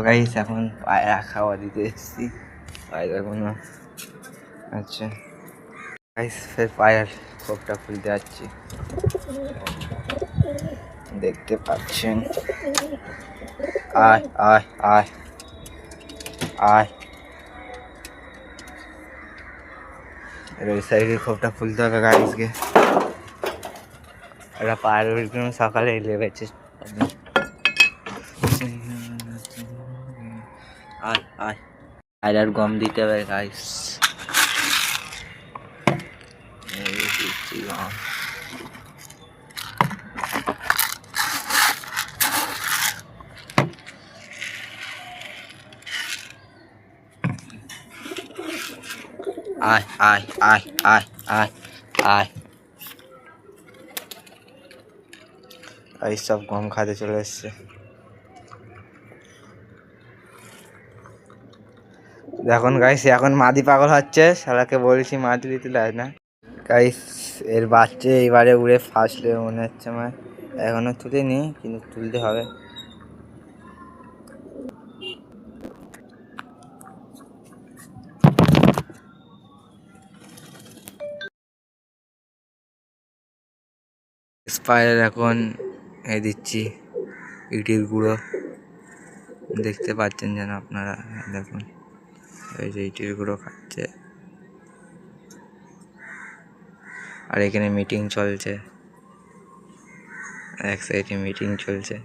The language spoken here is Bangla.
গাইস এখন পায়রা খাওয়া দিতে এসেছি। পায়রা কোনো আচ্ছা গাইস ফের পায়রার খোপটা খুলতে যাচ্ছি, দেখতে পাচ্ছেন। আয় আয় আয় আয়, ওই সাইডের খোপটা খুলতে হবে গাইসকে। একটা পায়রা সকালে লেগেছে। আয় আয়, পায়রার গম দিতে হবে গাইস। দিচ্ছি গম। আয় আয় আয় আয় আয় আয়, এই সব গম খাতে চলে এসছে। দেখুন গাইস এখন মাদি পাগল হচ্ছে, শালাকে বলেছি মাদি দিতে দেয় না। গাইস এর বাচ্চা এবারে উড়ে ফাঁসলে মনে হচ্ছে আমার, এখনো তুলিনি কিন্তু তুলতে হবে। স্পাইরার এখন দিচ্ছি ইটির গুঁড়ো, দেখতে পাচ্ছেন যেন আপনারা, দেখুন এই যে ইটির গুঁড়ো খাচ্ছে। আর এখানে মিটিং চলছে, এক সাইডে মিটিং চলছে।